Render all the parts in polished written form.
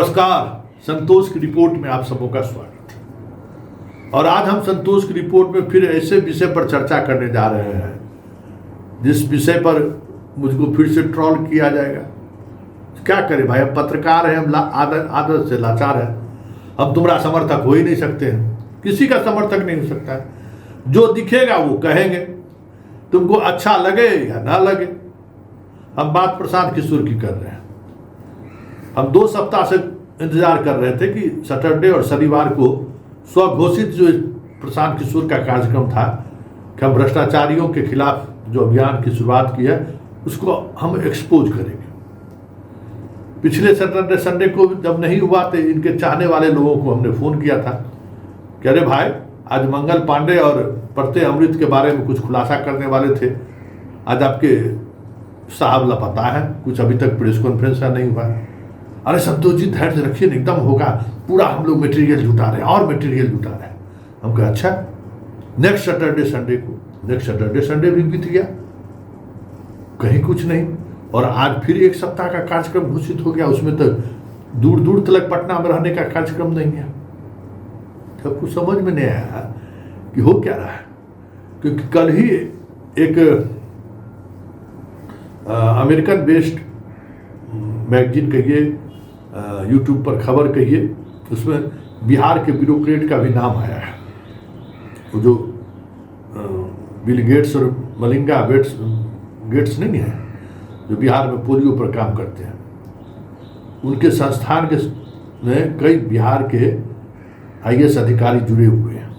नमस्कार, संतोष की रिपोर्ट में आप सबों का स्वागत है। और आज हम संतोष की रिपोर्ट में फिर ऐसे विषय पर चर्चा करने जा रहे हैं जिस विषय पर मुझको फिर से ट्रोल किया जाएगा। क्या करें भाई, हम पत्रकार हैं, हम आदत से लाचार हैं। हम तुम्हारा समर्थक हो ही नहीं सकते हैं, किसी का समर्थक नहीं हो सकता है। जो दिखेगा वो कहेंगे, तुमको अच्छा लगे या ना लगे। हम बात प्रशांत किशोर की कर रहे हैं। हम 2 सप्ताह से इंतजार कर रहे थे कि सैटरडे और शनिवार को स्वघोषित जो प्रशांत किशोर का कार्यक्रम था कि हम भ्रष्टाचारियों के खिलाफ जो अभियान की शुरुआत की है उसको हम एक्सपोज करेंगे। पिछले सैटरडे संडे को जब नहीं हुआ तो इनके चाहने वाले लोगों को हमने फ़ोन किया था कि अरे भाई, आज मंगल पांडे और प्रत्यय अमृत के बारे में कुछ खुलासा करने वाले थे, आज आपके साहब लापता है, कुछ अभी तक प्रेस कॉन्फ्रेंस नहीं हुआ है। अरे संतोष जी धैर्य रखिए, एकदम होगा, पूरा हम लोग मटेरियल जुटा रहे हैं और मटेरियल जुटा रहे हैं। हम कहा अच्छा, नेक्स्ट सैटरडे संडे भी बीत गया, कहीं कुछ नहीं। और आज फिर 1 सप्ताह का कार्यक्रम घोषित हो गया, उसमें तो दूर दूर तक पटना में रहने का कार्यक्रम नहीं है। तब कुछ समझ में नहीं आया कि हो क्या रहा है, क्योंकि कल ही एक अमेरिकन बेस्ड मैगजीन कहिए, यूट्यूब पर खबर कहिए, उसमें बिहार के ब्यूरोक्रेट का भी नाम आया है। वो जो बिल गेट्स और मलिंगा गेट्स नहीं है, जो बिहार में पोलियो पर काम करते हैं, उनके संस्थान के में कई बिहार के IAS अधिकारी जुड़े हुए हैं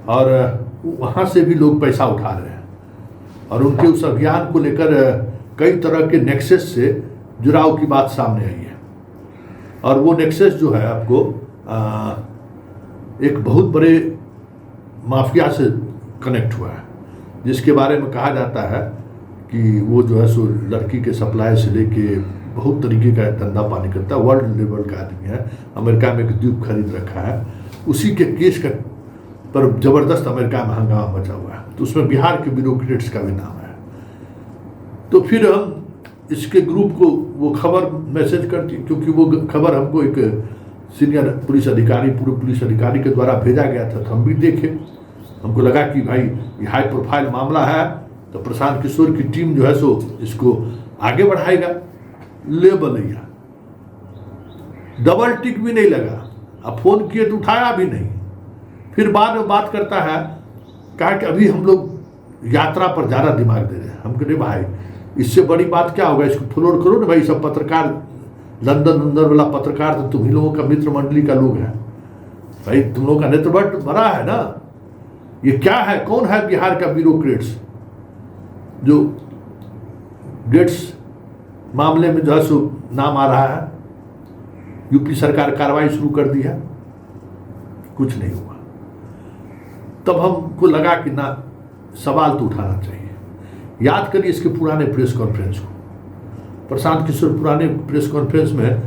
और वहाँ से भी लोग पैसा उठा रहे हैं। और उनके उस अभियान को लेकर कई तरह के नेक्सस से जुड़ाव की बात सामने आई है। और वो नेक्सस जो है आपको एक बहुत बड़े माफिया से कनेक्ट हुआ है, जिसके बारे में कहा जाता है कि वो जो है सो लड़की के सप्लाई से लेके बहुत तरीके का धंधा पानी करता है, वर्ल्ड लेवल का आदमी है, अमेरिका में एक द्वीप खरीद रखा है। उसी के केस का पर जबरदस्त अमेरिका में हंगामा मचा हुआ है, तो उसमें बिहार के ब्यूरोक्रेट्स का भी नाम है। तो फिर हम इसके ग्रुप को वो खबर मैसेज करती, क्योंकि वो खबर हमको एक सीनियर पुलिस अधिकारी, पूर्व पुलिस अधिकारी के द्वारा भेजा गया था, तो हम भी देखे। हमको लगा कि भाई ये हाई प्रोफाइल मामला है, तो प्रशांत किशोर की टीम जो है सो इसको आगे बढ़ाएगा। ले भैया, डबल टिक भी नहीं लगा। अब फोन किए तो उठाया भी नहीं। फिर बाद में बात करता है, कहा कि अभी हम लोग यात्रा पर ज़्यादा दिमाग दे रहे हैं। हम कहते भाई, इससे बड़ी बात क्या होगा, इसको फॉरवर्ड करो ना भाई। सब पत्रकार, लंदन वाला पत्रकार तो तुम ही लोगों का मित्र मंडली का लोग हैं भाई, तुम लोगों का नेतृत्व बड़ा है ना। ये क्या है, कौन है बिहार का ब्यूरोक्रेट्स जो गेट्स मामले में जो है सो नाम आ रहा है। यूपी सरकार कार्रवाई शुरू कर दी है, कुछ नहीं हुआ। तब हमको लगा कि ना, सवाल तो उठाना चाहिए। याद करिए इसके पुराने प्रेस कॉन्फ्रेंस को। प्रशांत किशोर पुराने प्रेस कॉन्फ्रेंस में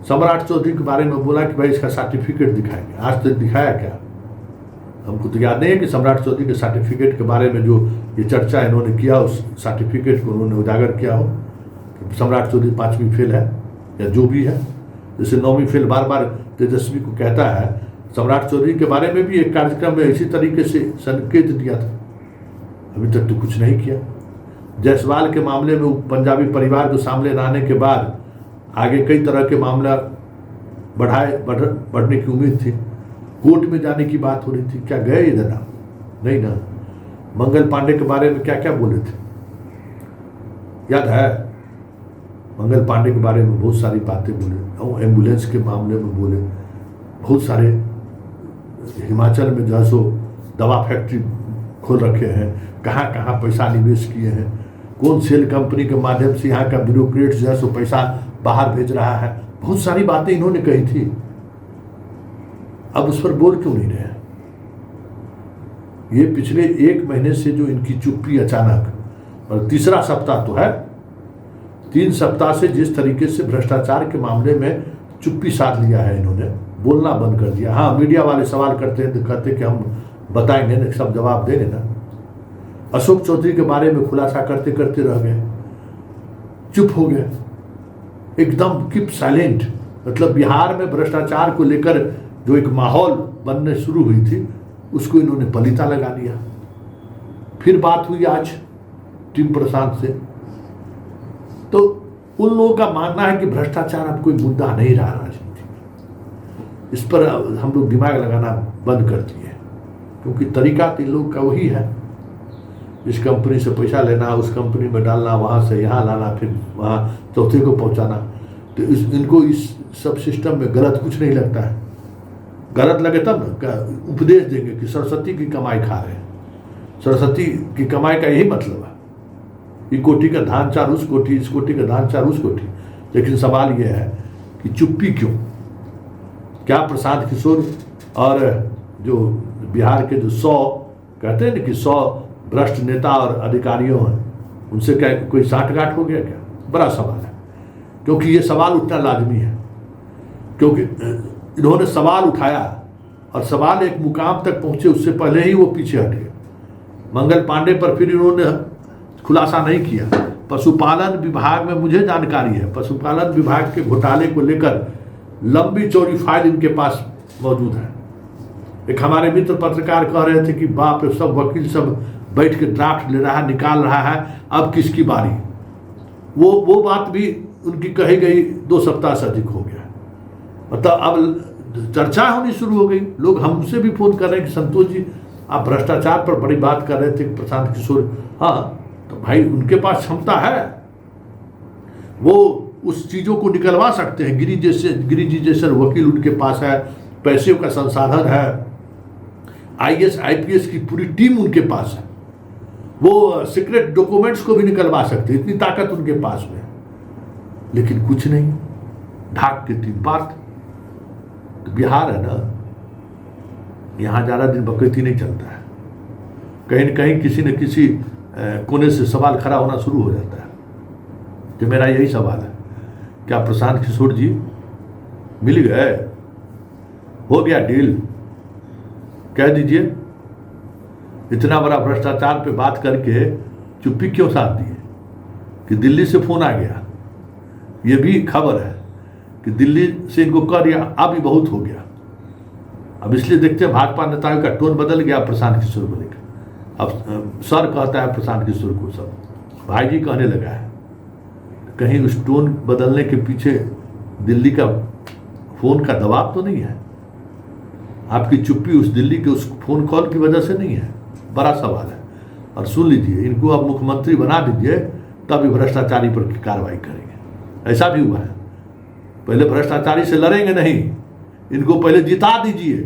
सम्राट चौधरी के बारे में बोला कि भाई इसका सर्टिफिकेट दिखाएंगे। आज तक दिखाया क्या? हमको तो याद नहीं है कि सम्राट चौधरी के सर्टिफिकेट के बारे में जो ये चर्चा इन्होंने किया, उस सर्टिफिकेट को उन्होंने उजागर किया हो कि सम्राट चौधरी 5वीं फेल है या जो भी है। जैसे 9वीं फेल बार बार तेजस्वी को कहता है, सम्राट चौधरी के बारे में भी एक कार्यक्रम में इसी तरीके से संकेत दिया था। अभी तक तो कुछ नहीं किया। जायसवाल के मामले में पंजाबी परिवार को सामने लाने के बाद आगे कई तरह के मामला बढ़ने की उम्मीद थी। कोर्ट में जाने की बात हो रही थी, क्या गए इधर ना? नहीं ना। मंगल पांडे के बारे में क्या क्या बोले थे, याद है? मंगल पांडे के बारे में बहुत सारी बातें बोले, एम्बुलेंस के मामले में बोले, बहुत सारे हिमाचल में जो है सो दवा फैक्ट्री खोल रखे हैं, कहाँ कहाँ पैसा निवेश किए हैं, कौन सेल कंपनी के माध्यम से यहाँ का ब्यूरोक्रेट जो है सो पैसा बाहर भेज रहा है। बहुत सारी बातें इन्होंने कही थी। अब उस पर बोल क्यों नहीं रहे? ये पिछले 1 महीने से जो इनकी चुप्पी अचानक, और तीसरा सप्ताह तो है, 3 सप्ताह से जिस तरीके से भ्रष्टाचार के मामले में चुप्पी साध लिया है इन्होंने, बोलना बंद कर दिया। हाँ, मीडिया वाले सवाल करते हैं तो कहते कि हम बताएंगे ना, सब जवाब देंगे ना। अशोक चौधरी के बारे में खुलासा करते करते रह गए, चुप हो गए, एकदम कीप साइलेंट। मतलब बिहार में भ्रष्टाचार को लेकर जो एक माहौल बनने शुरू हुई थी उसको इन्होंने पलीता लगा दिया। फिर बात हुई आज टीम प्रशांत से, तो उन लोगों का मानना है कि भ्रष्टाचार अब कोई मुद्दा नहीं रहा राजनीति में। इस पर हम लोग दिमाग लगाना बंद कर दिए, क्योंकि तरीका तो इन लोग का वही है, इस कंपनी से पैसा लेना, उस कंपनी में डालना, वहाँ से यहाँ लाना, फिर वहाँ चौथे को पहुँचाना। तो इनको इस सब सिस्टम में गलत कुछ नहीं लगता है। गलत लगे तब ना उपदेश देंगे कि सरस्वती की कमाई खा रहे हैं। सरस्वती की कमाई का यही मतलब है, ये कोठी का धान चार उस कोठी, इस कोठी का धान चार उस कोठी। लेकिन सवाल यह है कि चुप्पी क्यों? क्या प्रशांत किशोर और जो बिहार के जो 100 कहते हैं ना कि 100 भ्रष्ट नेता और अधिकारियों हैं, उनसे क्या कोई साठगांठ हो गया क्या? बड़ा सवाल है, क्योंकि ये सवाल उठना लाजमी है, क्योंकि इन्होंने सवाल उठाया और सवाल एक मुकाम तक पहुंचे, उससे पहले ही वो पीछे हटे। मंगल पांडे पर फिर इन्होंने खुलासा नहीं किया। पशुपालन विभाग में मुझे जानकारी है, पशुपालन विभाग के घोटाले को लेकर लंबी चौड़ी फाइल इनके पास मौजूद है। एक हमारे मित्र पत्रकार कह रहे थे कि बाप रे, सब वकील सब बैठ के ड्राफ्ट ले रहा है, निकाल रहा है, अब किसकी बारी? वो बात भी उनकी कही गई 2 सप्ताह से अधिक हो गया। मतलब अब चर्चा होनी शुरू हो गई। लोग हमसे भी फोन कर रहे हैं कि संतोष जी आप भ्रष्टाचार पर बड़ी बात कर रहे थे प्रशांत किशोर। हाँ, तो भाई उनके पास क्षमता है, वो उस चीज़ों को निकलवा सकते हैं। गिरी जी जैसे वकील उनके पास है, पैसे का संसाधन है, IAS IPS की पूरी टीम उनके पास है, वो सीक्रेट डॉक्यूमेंट्स को भी निकलवा सकते हैं, इतनी ताकत उनके पास में। लेकिन कुछ नहीं, ढाक के 3 बात। तो बिहार है ना, यहाँ ज़्यादा दिन बकरीती नहीं चलता है। कहीं न कहीं किसी न किसी कोने से सवाल खड़ा होना शुरू हो जाता है। तो मेरा यही सवाल है, क्या प्रशांत किशोर जी मिल गए? हो गया डील? कह दीजिए। इतना बड़ा भ्रष्टाचार पे बात करके चुप्पी क्यों साध दिए? कि दिल्ली से फोन आ गया, ये भी खबर है कि दिल्ली से इनको कह दिया अब ही बहुत हो गया। अब इसलिए देखते हैं भाजपा नेताओं का टोन बदल गया प्रशांत किशोर को लेकर। अब सर कहता है प्रशांत किशोर को, सब भाई जी कहने लगा है। कहीं उस टोन बदलने के पीछे दिल्ली का फोन का दबाव तो नहीं है? आपकी चुप्पी उस दिल्ली के उस फोन कॉल की वजह से नहीं है? बड़ा सवाल है। और सुन लीजिए, इनको अब मुख्यमंत्री बना दीजिए, तभी भ्रष्टाचारी पर कार्रवाई करेंगे। ऐसा भी हुआ है, पहले भ्रष्टाचारी से लड़ेंगे नहीं, इनको पहले जिता दीजिए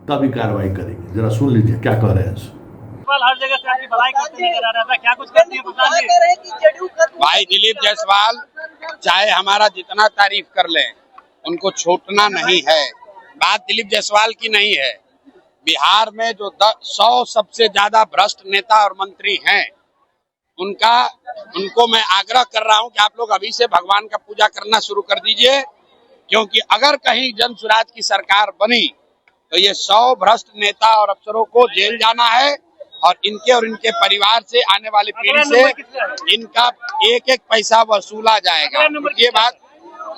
तभी कार्रवाई करेंगे। जरा सुन लीजिए क्या कह रहे हैं। हर जगह से आपकी भलाई करते नजर आ रहा था, क्या कुछ करती है प्रशांत जी? भाई दिलीप जायसवाल चाहे हमारा जितना तारीफ कर लें, उनको छूटना नहीं है। बात दिलीप जायसवाल की नहीं है, बिहार में जो 100 सबसे ज्यादा भ्रष्ट नेता और मंत्री हैं, उनको मैं आग्रह कर रहा हूं कि आप लोग अभी से भगवान का पूजा करना शुरू कर दीजिए, क्योंकि अगर कहीं जन स्वराज की सरकार बनी तो ये 100 भ्रष्ट नेता और अफसरों को जेल जाना है, और इनके परिवार से, आने वाली पीढ़ी से इनका एक एक पैसा वसूला जाएगा। ये बात,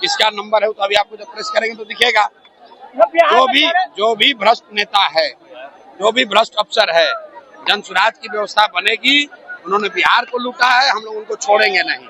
इसका नंबर है तो अभी आपको जब प्रेस करेंगे तो दिखेगा। जो भी भ्रष्ट नेता है, जो भी भ्रष्ट अफसर है, जन स्वराज की व्यवस्था बनेगी। उन्होंने बिहार को लूटा है, हम लोग उनको छोड़ेंगे नहीं।